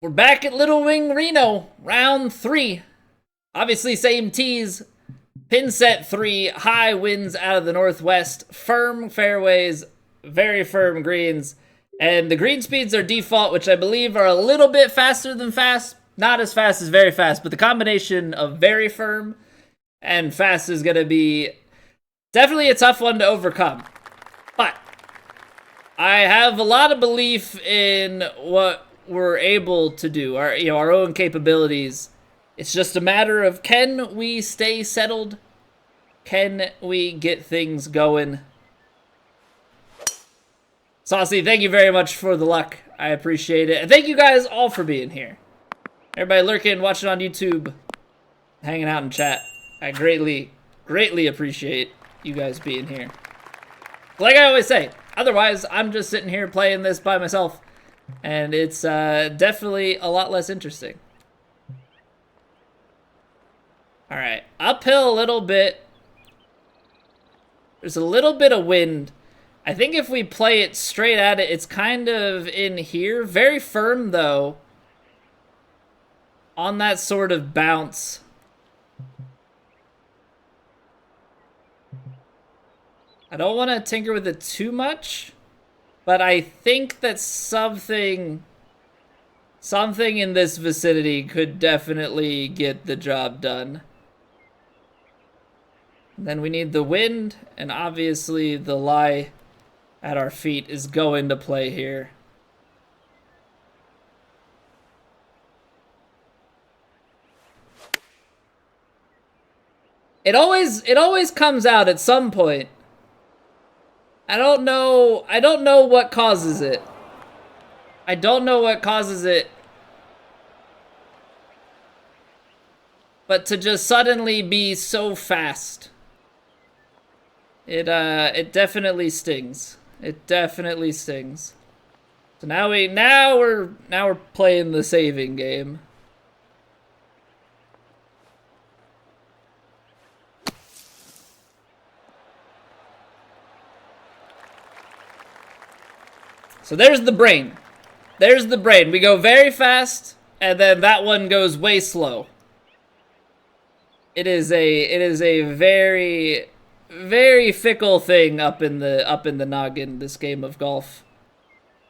We're back at Little Wing Reno, round 3. Obviously, same tees. Pin set 3, high winds out of the northwest, firm fairways, very firm greens, and the green speeds are default, which I believe are a little bit faster than fast. Not as fast as very fast, but the combination of very firm and fast is going to be definitely a tough one to overcome. But I have a lot of belief in what we're able to do, our own capabilities. It's just a matter of, can we stay settled? Can we get things going? Saucy, thank you very much for the luck. I appreciate it. And thank you guys all for being here. Everybody lurking, watching on YouTube, hanging out in chat. I greatly, greatly appreciate you guys being here. Like I always say, otherwise, I'm just sitting here playing this by myself. And it's definitely a lot less interesting. Alright, uphill a little bit. There's a little bit of wind. I think if we play it straight at it, it's kind of in here. Very firm, though. On that sort of bounce. I don't want to tinker with it too much. But I think that something in this vicinity could definitely get the job done. Then we need the wind, and obviously the lie at our feet is going to play here. It always comes out at some point. I don't know what causes it. I don't know what causes it. But to just suddenly be so fast. It definitely stings. It definitely stings. So now we're playing the saving game. So there's the brain. There's the brain. We go very fast, and then that one goes way slow. It is a very, very fickle thing up in the noggin, this game of golf.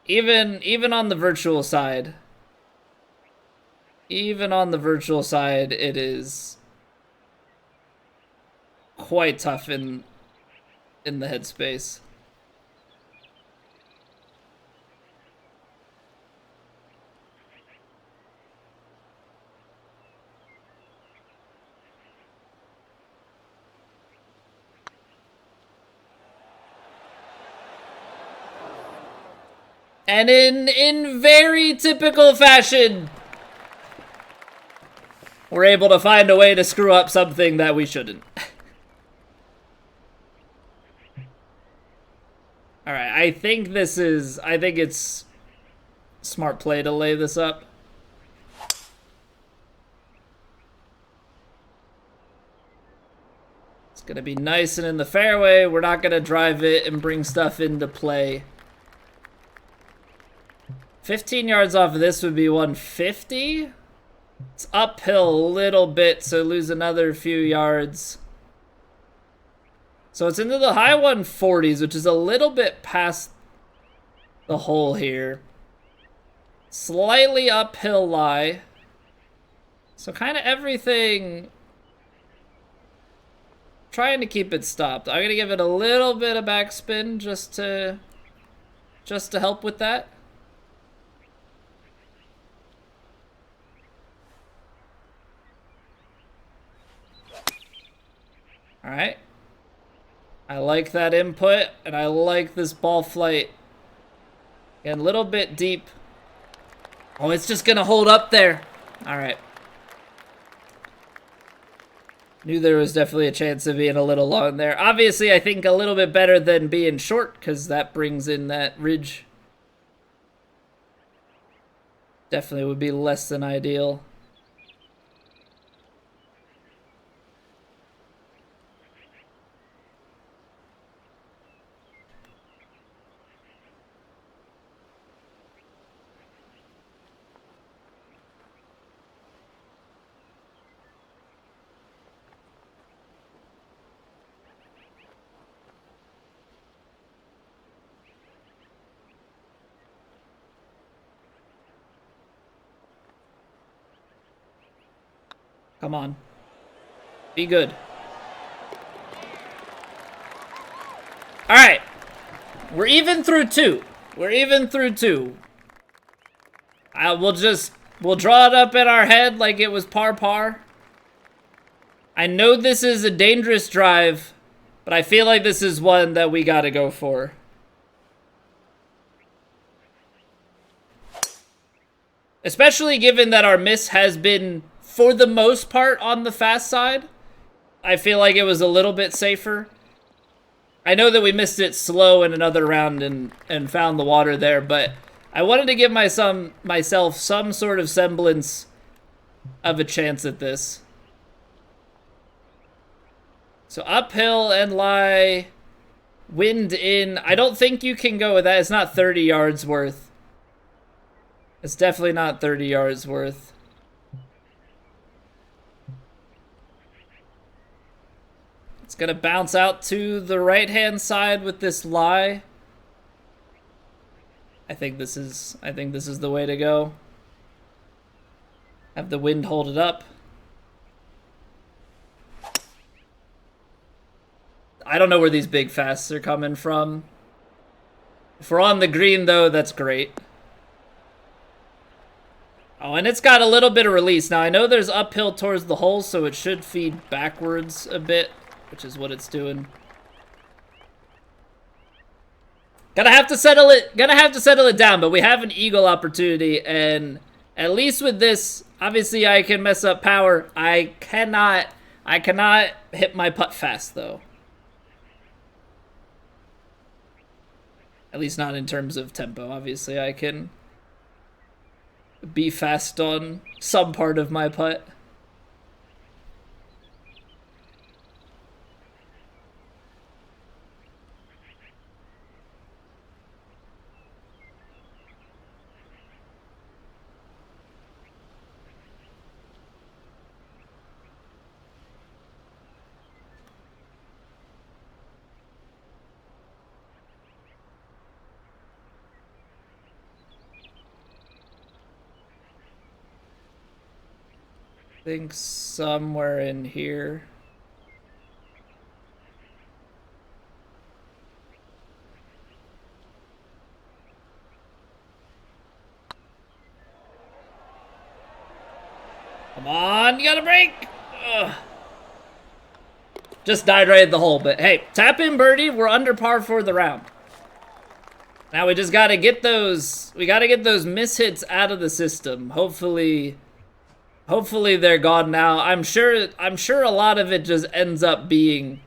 Even on the virtual side. Even on the virtual side, it is quite tough in the headspace. And in very typical fashion, we're able to find a way to screw up something that we shouldn't. Alright, I think it's smart play to lay this up. It's gonna be nice and in the fairway. We're not gonna drive it and bring stuff into play. 15 yards off of this would be 150. It's uphill a little bit, so lose another few yards. So it's into the high 140s, which is a little bit past the hole here. Slightly uphill lie. So kind of everything, trying to keep it stopped. I'm gonna give it a little bit of backspin just to help with that. All right. I like that input, and I like this ball flight. And a little bit deep. Oh, it's just gonna hold up there. All right. Knew there was definitely a chance of being a little long there. Obviously, I think a little bit better than being short, because that brings in that ridge. Definitely would be less than ideal. Come on. Be good. All right. We're even through two. We're even through two. We'll draw it up in our head like it was par. I know this is a dangerous drive, but I feel like this is one that we gotta go for. Especially given that our miss has been, for the most part, on the fast side. I feel like it was a little bit safer. I know that we missed it slow in another round and found the water there, but I wanted to give myself some sort of semblance of a chance at this. So uphill and lie, wind in. I don't think you can go with that. It's not 30 yards worth. It's definitely not 30 yards worth. It's gonna bounce out to the right-hand side with this lie. I think this is the way to go. Have the wind hold it up. I don't know where these big fasts are coming from. If we're on the green, though, that's great. Oh, and it's got a little bit of release. Now, I know there's uphill towards the hole, so it should feed backwards a bit, which is what it's doing. Gonna have to settle it down, but we have an eagle opportunity, and at least with this, obviously I can mess up power. I cannot hit my putt fast, though. At least not in terms of tempo. Obviously, I can be fast on some part of my putt. I think somewhere in here. Come on, you gotta break! Ugh. Just died right at the hole, but hey, tap in birdie, we're under par for the round. Now we just gotta get those, mishits out of the system. Hopefully they're gone now. I'm sure a lot of it just ends up being,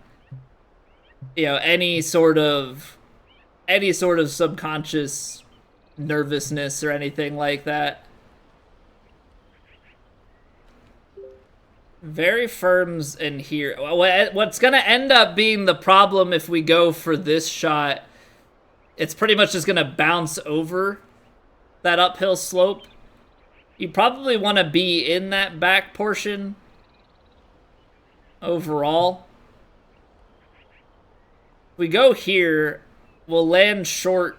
you know, any sort of subconscious nervousness or anything like that. Very firms in here. What's gonna end up being the problem if we go for this shot, it's pretty much just gonna bounce over that uphill slope. You probably want to be in that back portion overall. If we go here, we'll land short.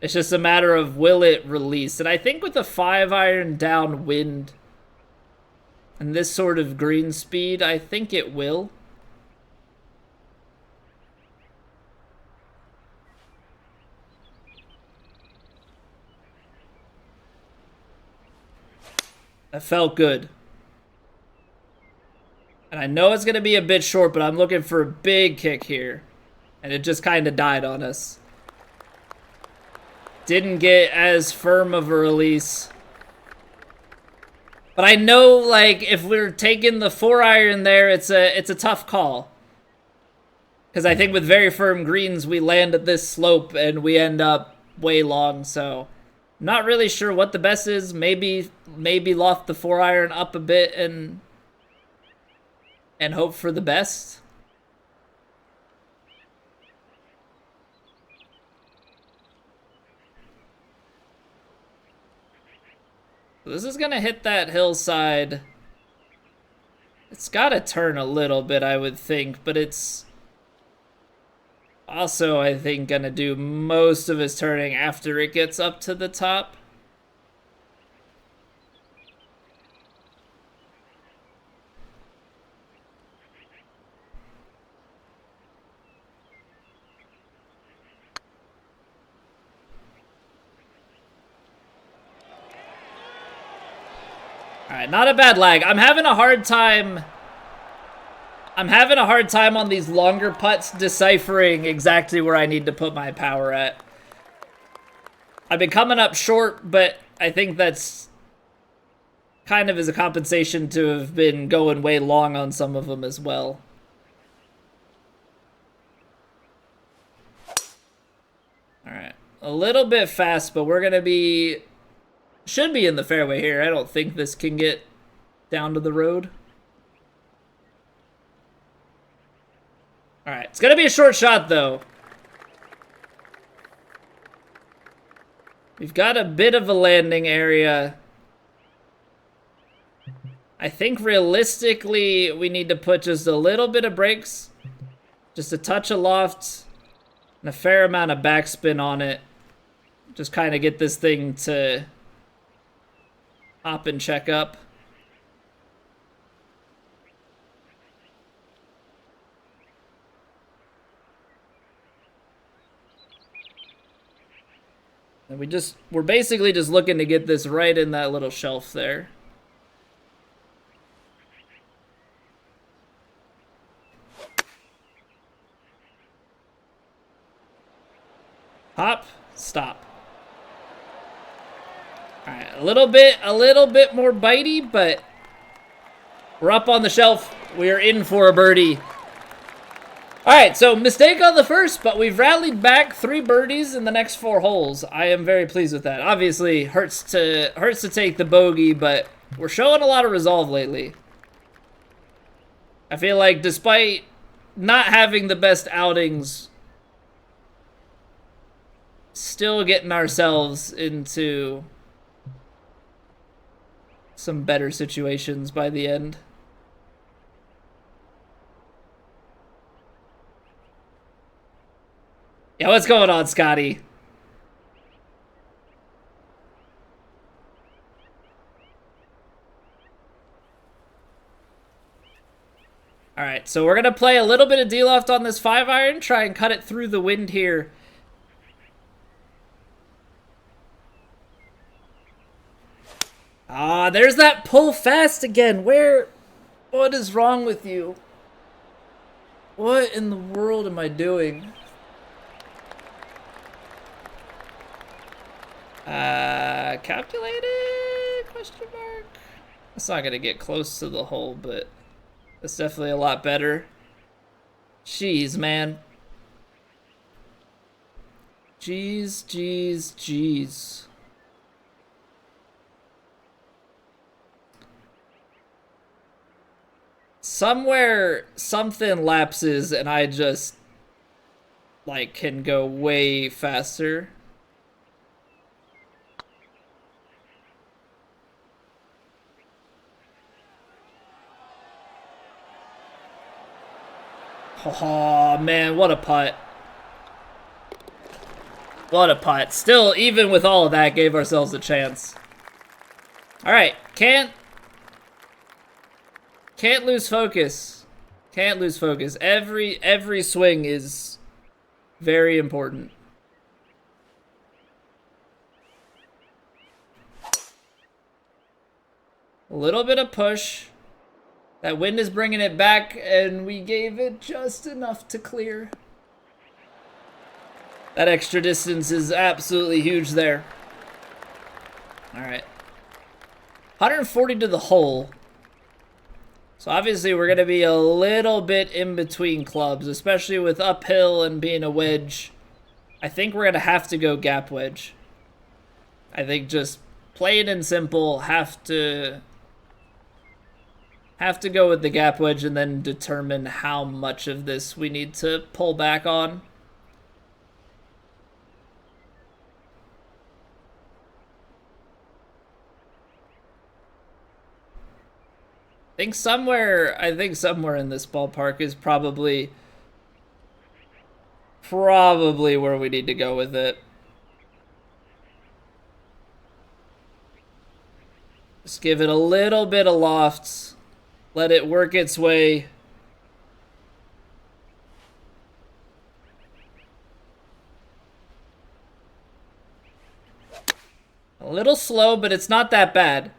It's just a matter of will it release. And I think with a 5-iron downwind and this sort of green speed, I think it will. That felt good. And I know it's going to be a bit short, but I'm looking for a big kick here. And it just kind of died on us. Didn't get as firm of a release. But I know, like, if we're taking the 4-iron there, it's a tough call. Because I think with very firm greens, we land at this slope and we end up way long, so... Not really sure what the best is. Maybe loft the 4-iron up a bit and hope for the best. This is gonna hit that hillside. It's gotta turn a little bit, I would think, but it's also, I think, gonna do most of his turning after it gets up to the top. All right, not a bad lag. I'm having a hard time on these longer putts deciphering exactly where I need to put my power at. I've been coming up short, but I think that's kind of as a compensation to have been going way long on some of them as well. All right, a little bit fast, but we're gonna be, should be in the fairway here. I don't think this can get down to the road. All right, it's gonna be a short shot though. We've got a bit of a landing area. I think realistically we need to put just a little bit of brakes, just a touch of loft, and a fair amount of backspin on it. Just kind of get this thing to hop and check up. And we're basically just looking to get this right in that little shelf there. Hop, stop. All right, a little bit more bitey, but we're up on the shelf. We're in for a birdie. All right, so mistake on the first, but we've rallied back 3 birdies in the next 4 holes. I am very pleased with that. Obviously, hurts to take the bogey, but we're showing a lot of resolve lately. I feel like despite not having the best outings, still getting ourselves into some better situations by the end. Yeah, what's going on, Scotty? All right, so we're going to play a little bit of D-loft on this 5-iron, try and cut it through the wind here. Ah, there's that pull fast again. What is wrong with you? What in the world am I doing? Calculated? Question mark? It's not gonna get close to the hole, but it's definitely a lot better. Jeez, man. Jeez. Somewhere something lapses and I just like can go way faster. Oh man, what a putt. What a putt. Still, even with all of that, gave ourselves a chance. Alright, can't lose focus. Can't lose focus. Every swing is very important. A little bit of push. That wind is bringing it back, and we gave it just enough to clear. That extra distance is absolutely huge there. All right. 140 to the hole. So obviously we're going to be a little bit in between clubs, especially with uphill and being a wedge. I think we're going to have to go gap wedge. I think just plain and simple, have to go with the gap wedge and then determine how much of this we need to pull back on. I think somewhere in this ballpark is probably where we need to go with it. Just give it a little bit of lofts. Let it work its way. A little slow, but it's not that bad.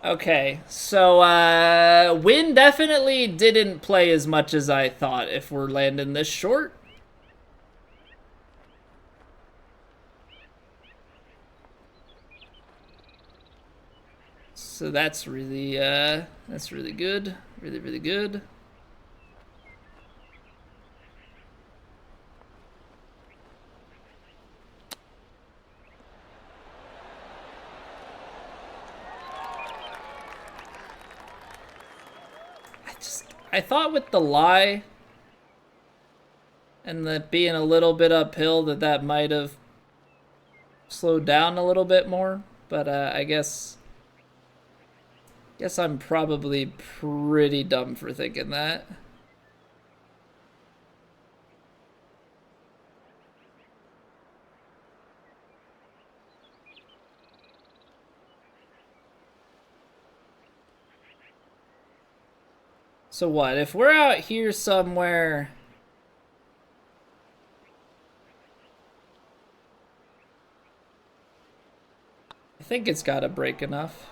Okay, so wind definitely didn't play as much as I thought if we're landing this short. So that's really good. Really, really good. I thought with the lie and that being a little bit uphill that might have slowed down a little bit more, but I guess I'm probably pretty dumb for thinking that. So what, if we're out here somewhere... I think it's gotta break enough.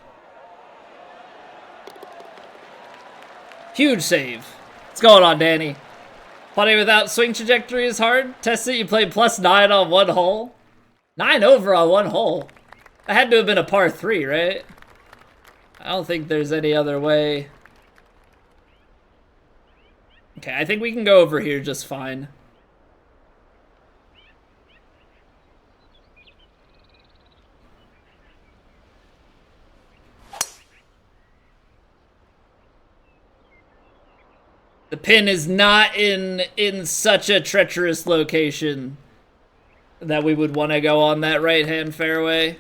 Huge save. What's going on, Danny? Putting without swing trajectory is hard. Test it, you played +9 on one hole. 9 over on one hole. That had to have been a par 3, right? I don't think there's any other way. Okay, I think we can go over here just fine. The pin is not in such a treacherous location that we would want to go on that right-hand fairway.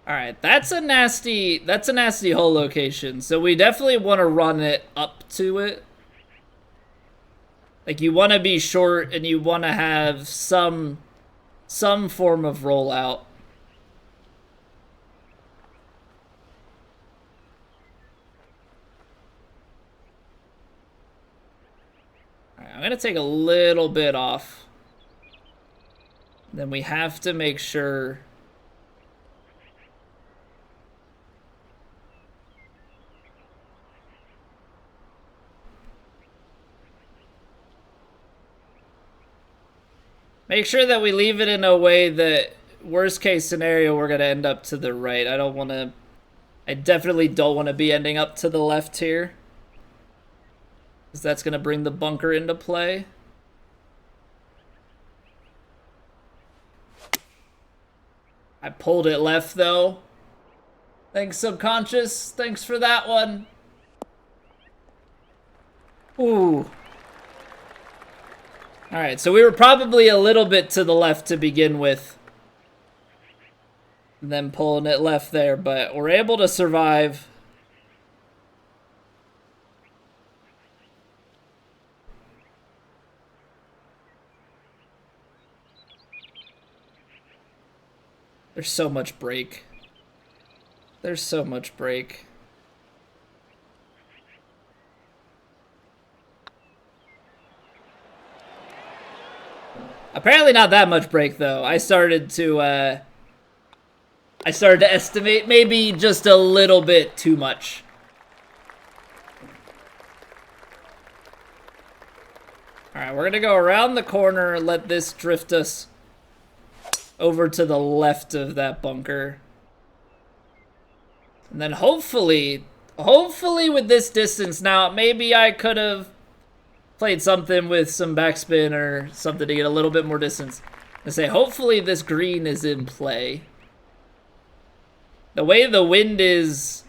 All right, that's a nasty hole location. So we definitely want to run it up to it. Like, you want to be short and you want to have some form of rollout. All right, I'm gonna take a little bit off. Then we have to make sure. Make sure that we leave it in a way that, worst case scenario, we're going to end up to the right. I definitely don't want to be ending up to the left here, because that's going to bring the bunker into play. I pulled it left, though. Thanks, subconscious. Thanks for that one. Ooh. Alright, so we were probably a little bit to the left to begin with. And then pulling it left there, but we're able to survive. There's so much break. There's so much break. Apparently not that much break, though. I started to estimate maybe just a little bit too much. Alright, we're gonna go around the corner, let this drift us over to the left of that bunker. And then hopefully with this distance now, maybe I could have played something with some backspin or something to get a little bit more distance. And say, hopefully this green is in play. The way the wind is,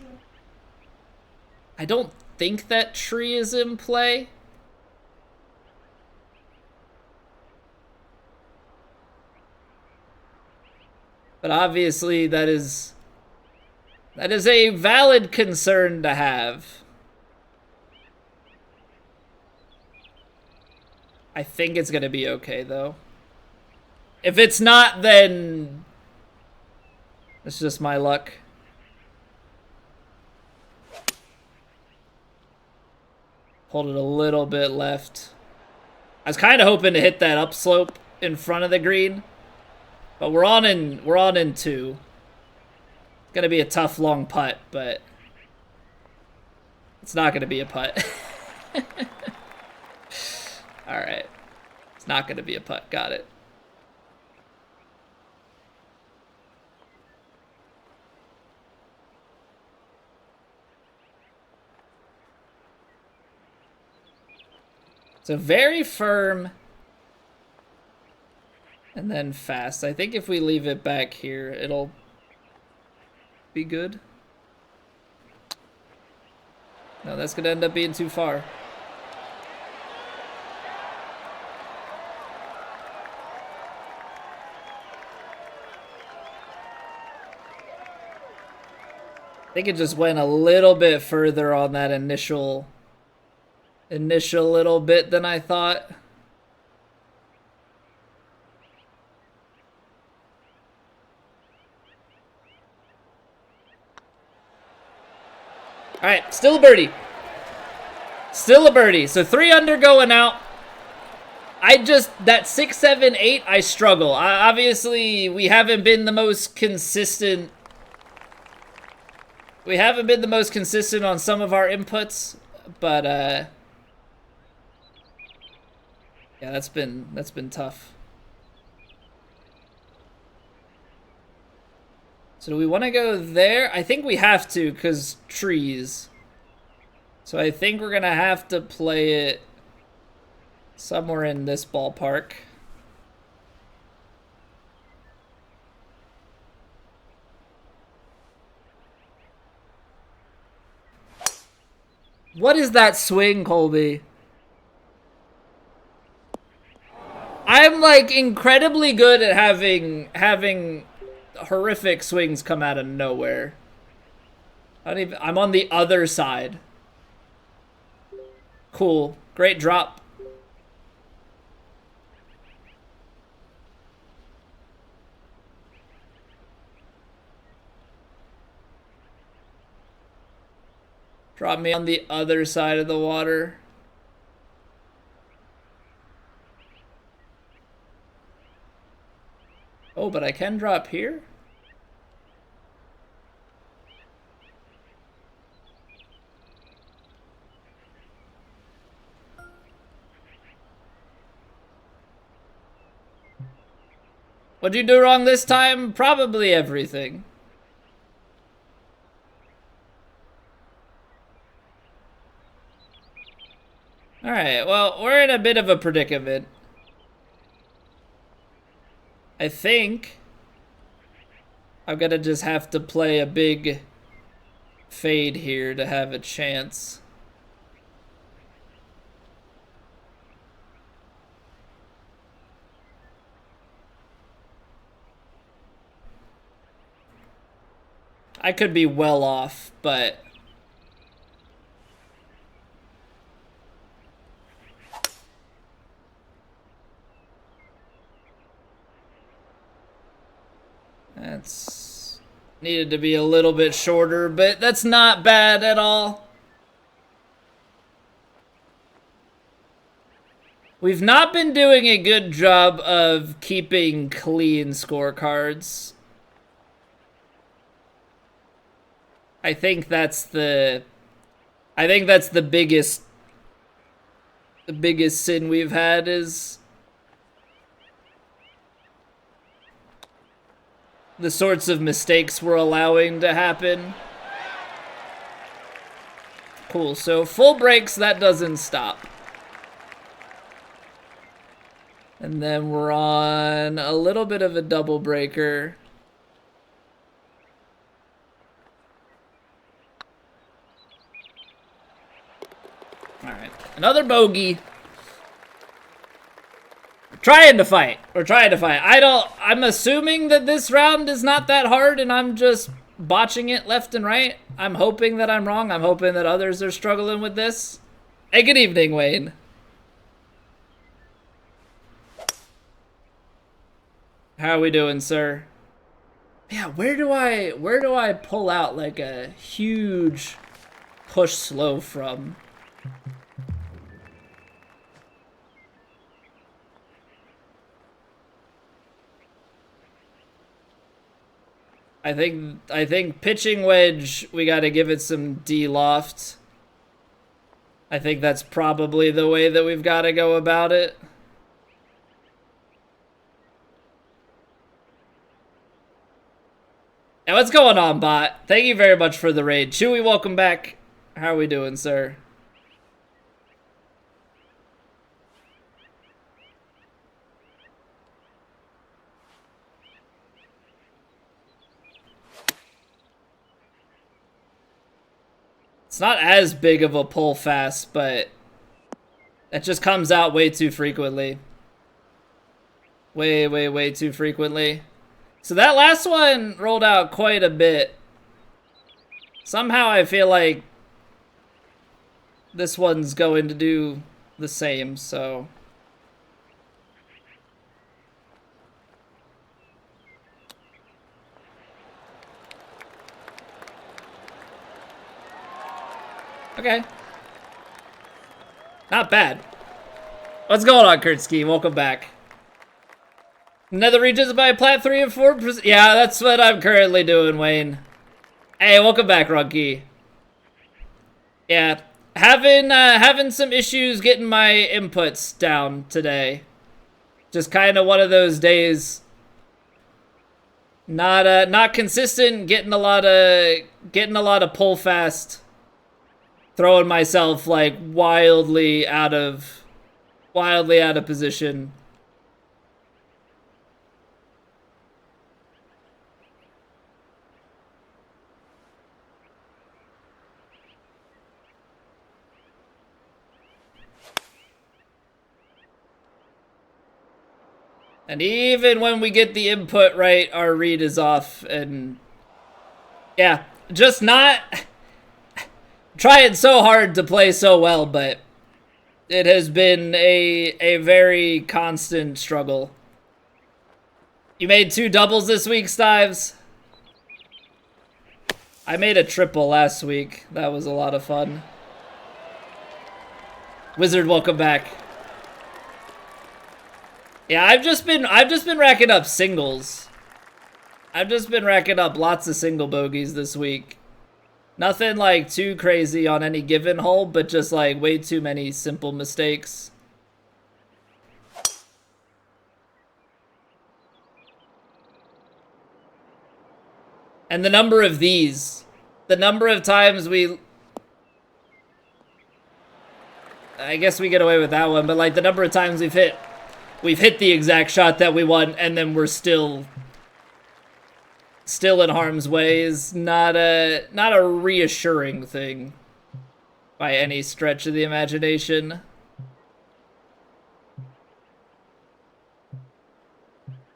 I don't think that tree is in play. But obviously that is a valid concern to have. I think it's gonna be okay, though. If it's not, then it's just my luck. Hold it a little bit left. I was kind of hoping to hit that upslope in front of the green, but we're on in 2. Gonna be a tough, long putt, but it's not gonna be a putt. Alright. It's not gonna be a putt. Got it. So very firm. And then fast. I think if we leave it back here, it'll be good. No, that's gonna end up being too far. I think it just went a little bit further on that initial little bit than I thought. All right, still a birdie. Still a birdie. So 3 under going out. That 6, 7, 8, I struggle. Obviously, we haven't been the most consistent. We haven't been the most consistent on some of our inputs, but yeah, that's been tough. So do we want to go there? I think we have to, because trees. So I think we're going to have to play it somewhere in this ballpark. What is that swing, Colby? I'm like incredibly good at having horrific swings come out of nowhere. I'm on the other side. Cool. Great drop. Drop me on the other side of the water. Oh, but I can drop here? What'd you do wrong this time? Probably everything. Alright, well, we're in a bit of a predicament. I think I'm gonna just have to play a big fade here to have a chance. I could be well off, but that's needed to be a little bit shorter, but that's not bad at all. We've not been doing a good job of keeping clean scorecards. I think that's the biggest sin we've had is the sorts of mistakes we're allowing to happen. Cool, so full breaks, that doesn't stop. And then we're on a little bit of a double breaker. Alright, another bogey. We're trying to fight. I'm assuming that this round is not that hard and I'm just botching it left and right. I'm hoping that I'm wrong. I'm hoping that others are struggling with this. Hey, good evening, Wayne. How are we doing, sir? Yeah, where do I pull out like a huge push slow from? I think pitching wedge, we got to give it some D-loft. I think that's probably the way that we've got to go about it. And what's going on, bot? Thank you very much for the raid. Chewy, welcome back. How are we doing, sir? It's not as big of a pull fast, but it just comes out way too frequently. Way too frequently. So that last one rolled out quite a bit. Somehow I feel like this one's going to do the same, so... Okay. Not bad. What's going on, Kurtski? Welcome back. Nether regions by plat 3 and 4%. Yeah, that's what I'm currently doing, Wayne. Hey, welcome back, Runky. Yeah, having some issues getting my inputs down today. Just kind of one of those days. Not consistent. Getting a lot of pull fast. Throwing myself like wildly out of position. And even when we get the input right, our read is off, and yeah, just not trying so hard to play so well, but it has been a very constant struggle. You made 2 doubles this week, Stives? I made a triple last week. That was a lot of fun. Wizard, welcome back. Yeah, I've just been racking up singles. I've just been racking up lots of single bogeys this week. Nothing like too crazy on any given hole, but just like way too many simple mistakes. And the number of these, the number of times I guess we get away with that one, but like the number of times we've hit the exact shot that we want, and then we're still in harm's way is not a reassuring thing by any stretch of the imagination.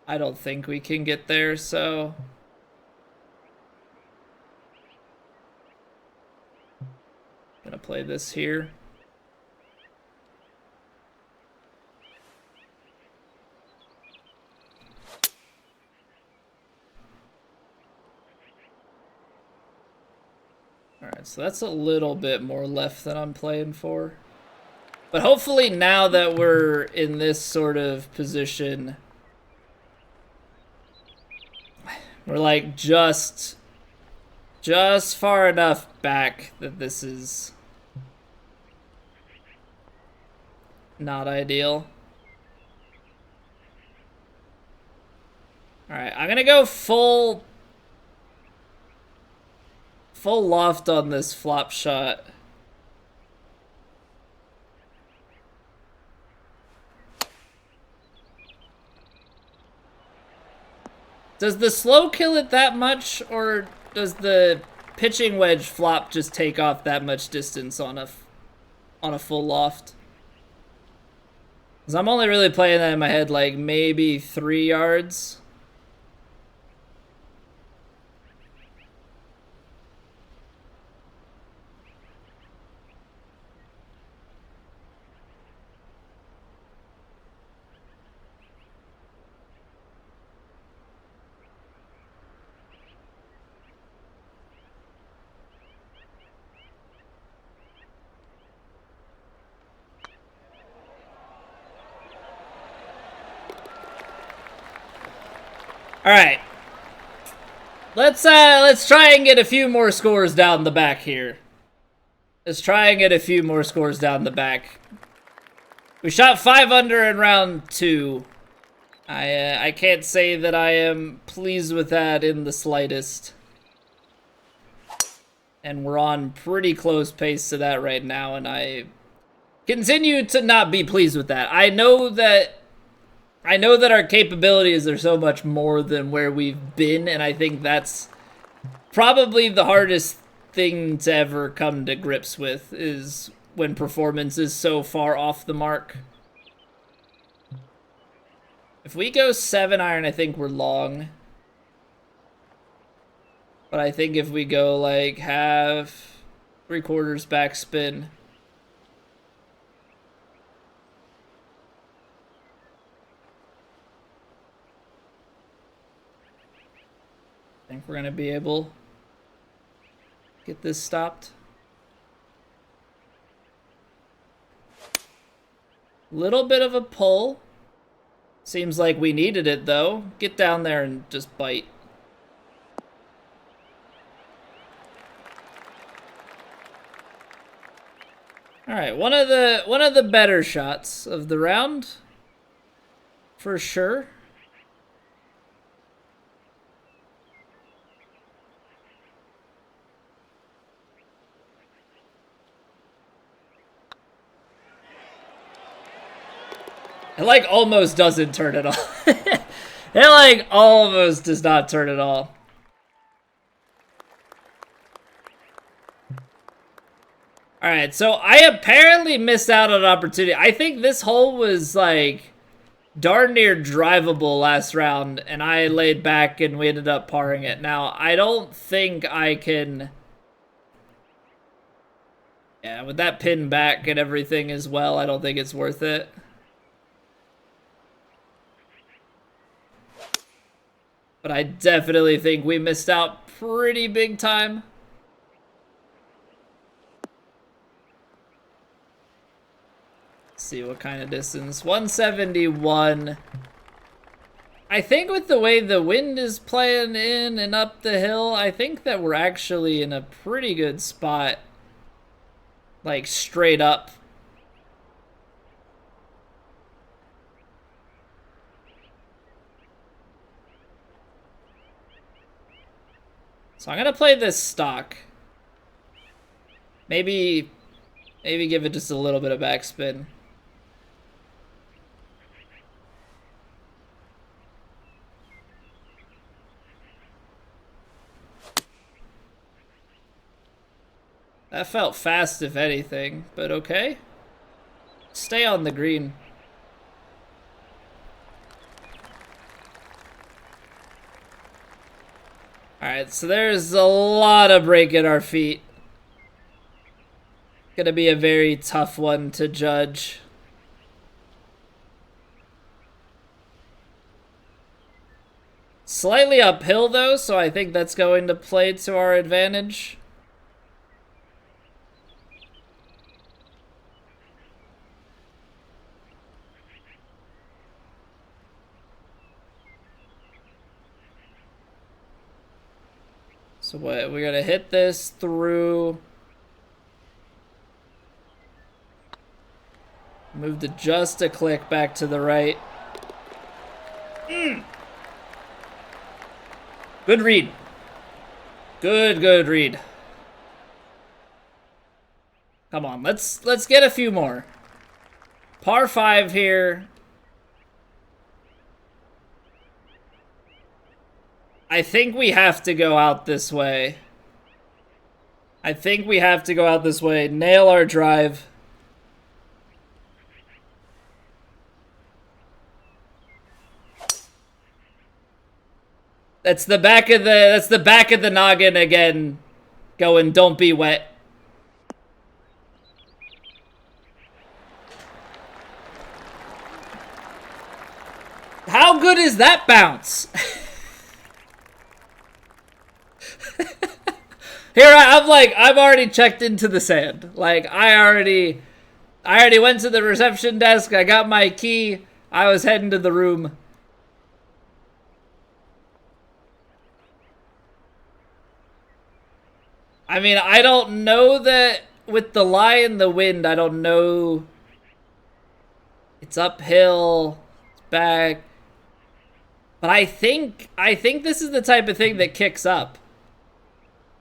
I don't think we can get there, so gonna play this here. Alright, so that's a little bit more left than I'm playing for. But hopefully now that we're in this sort of position, we're like just far enough back that this is not ideal. Alright, I'm gonna go full loft on this flop shot. Does the slow kill it that much, or does the pitching wedge flop just take off that much distance on a full loft? Because I'm only really playing that in my head like maybe 3 yards. All right. Let's try and get a few more scores down the back here. Let's try and get a few more scores down the back. We shot 5 under in round 2. I can't say that I am pleased with that in the slightest. And we're on pretty close pace to that right now, and I continue to not be pleased with that. I know that our capabilities are so much more than where we've been, and I think that's probably the hardest thing to ever come to grips with, is when performance is so far off the mark. If we go 7 iron, I think we're long. But I think if we go like half, 3/4 backspin, I think we're gonna be able to get this stopped. Little bit of a pull. Seems like we needed it though. Get down there and just bite. All right, one of the better shots of the round, for sure. It like almost doesn't turn at all. It like almost does not turn at all. Alright, so I apparently missed out on an opportunity. I think this hole was like darn near drivable last round, and I laid back and we ended up parring it. Now, I don't think I can... Yeah, with that pin back and everything as well, I don't think it's worth it. But I definitely think we missed out pretty big time. Let's see what kind of distance. 171. I think with the way the wind is playing in and up the hill, I think that we're actually in a pretty good spot. Like straight up. So I'm gonna play this stock. Maybe give it just a little bit of backspin. That felt fast, if anything, but okay. Stay on the green. Alright, so there's a lot of break at our feet. Gonna be a very tough one to judge. Slightly uphill though, so I think that's going to play to our advantage. So what, we're gonna hit this through. Moved it just a click back to the right. Good read. Good read. Come on, let's get a few more. Par 5 here. I think we have to go out this way. Nail our drive. That's the back of the noggin again. Going, don't be wet. How good is that bounce? Here I've already checked into the sand. Like I already went to the reception desk. I got my key. I was heading to the room. I mean, I don't know that with the lie in the wind, I don't know. It's uphill, it's back. But I think this is the type of thing that kicks up.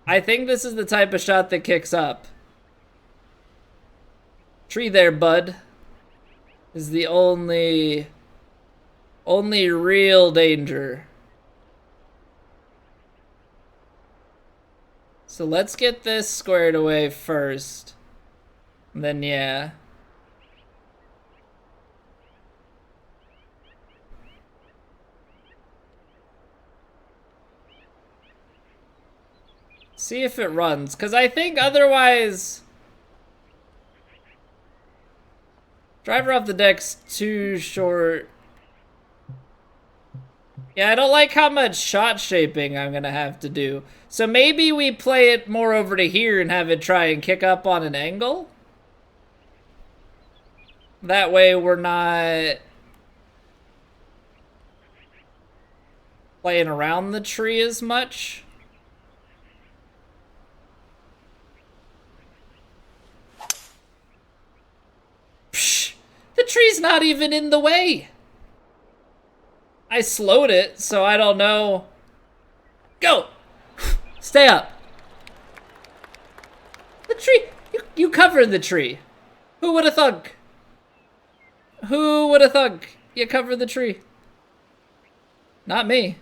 I think this is the type of shot that kicks up. Tree there, bud. Is the only real danger. So let's get this squared away first. And then, yeah. See if it runs. Because I think otherwise... Driver off the deck's too short. Yeah, I don't like how much shot shaping I'm going to have to do. So maybe we play it more over to here and have it try and kick up on an angle? That way we're not playing around the tree as much. Psh, the tree's not even in the way. I slowed it, so I don't know. Go! Stay up. The tree, you covered the tree. Who would have thunk? Who would have thunk you covered the tree? Not me.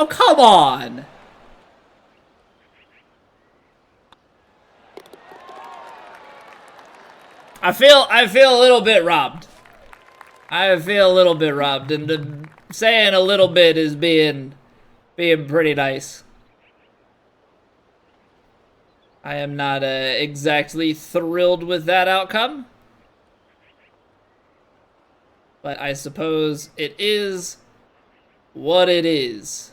Oh, come on. I feel a little bit robbed. I feel a little bit robbed, and saying a little bit is being pretty nice. I am not exactly thrilled with that outcome. But I suppose it is what it is.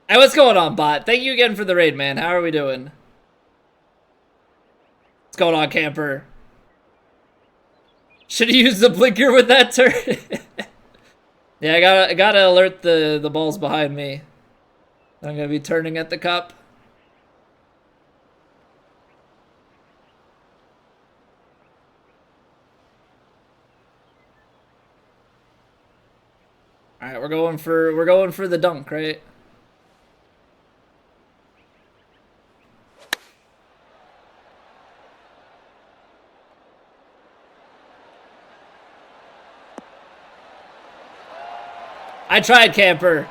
Hey, what's going on, bot? Thank you again for the raid, man. How are we doing? What's going on, camper? Should have used the blinker with that turn. Yeah, I gotta alert the balls behind me. I'm gonna be turning at the cup. All right, we're going for the dunk, right? I tried, camper.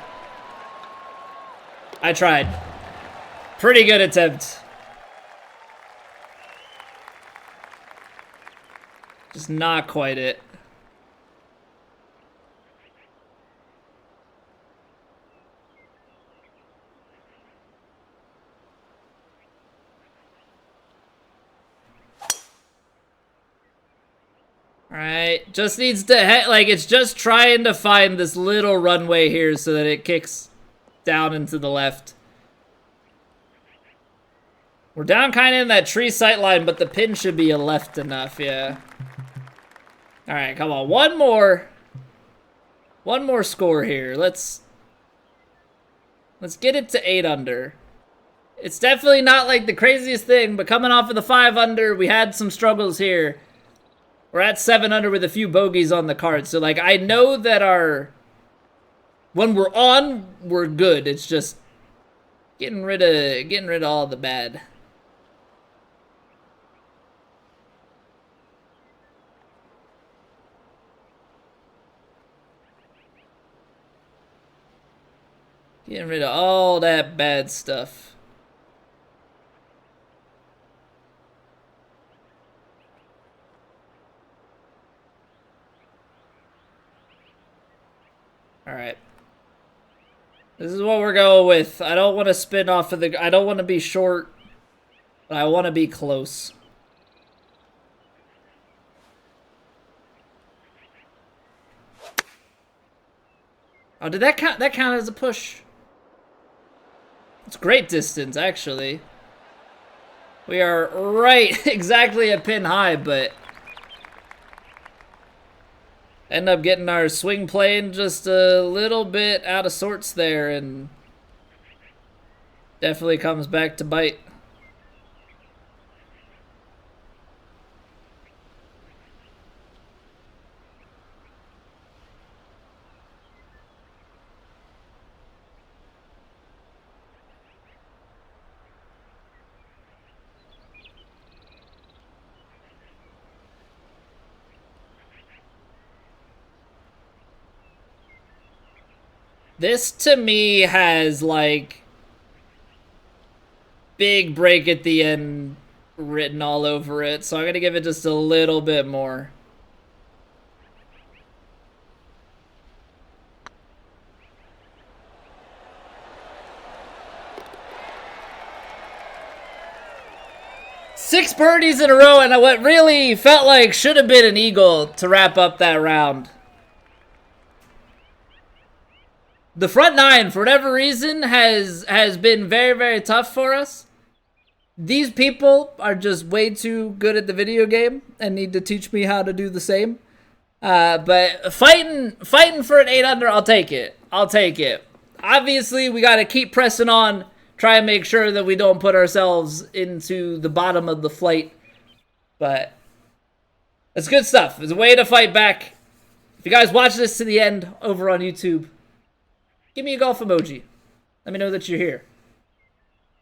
I tried. Pretty good attempt. Just not quite it. Alright, just needs to, like, it's just trying to find this little runway here so that it kicks down into the left. We're down kind of in that tree sight line, but the pin should be a left enough, yeah. Alright, come on, one more score here. Let's get it to 8 under. It's definitely not, like, the craziest thing, but coming off of the 5 under, we had some struggles here. We're at 7 under with a few bogeys on the card. So, like, I know that when we're on, we're good. It's just getting rid of all the bad. Getting rid of all that bad stuff. Alright. This is what we're going with. I don't want to spin off of the... I don't want to be short, but I want to be close. Oh, did that count? That count as a push? It's great distance, actually. We are right exactly at pin high, but end up getting our swing plane just a little bit out of sorts there, and definitely comes back to bite. This, to me, has, like, big break at the end written all over it, so I'm going to give it just a little bit more. Six birdies in a row, and what really felt like should have been an eagle to wrap up that round. The front nine, for whatever reason, has been very, very tough for us. These people are just way too good at the video game and need to teach me how to do the same. But fighting for an 8 under, I'll take it. I'll take it. Obviously, we got to keep pressing on, try and make sure that we don't put ourselves into the bottom of the flight. But it's good stuff. It's a way to fight back. If you guys watch this to the end over on YouTube, give me a golf emoji. Let me know that you're here.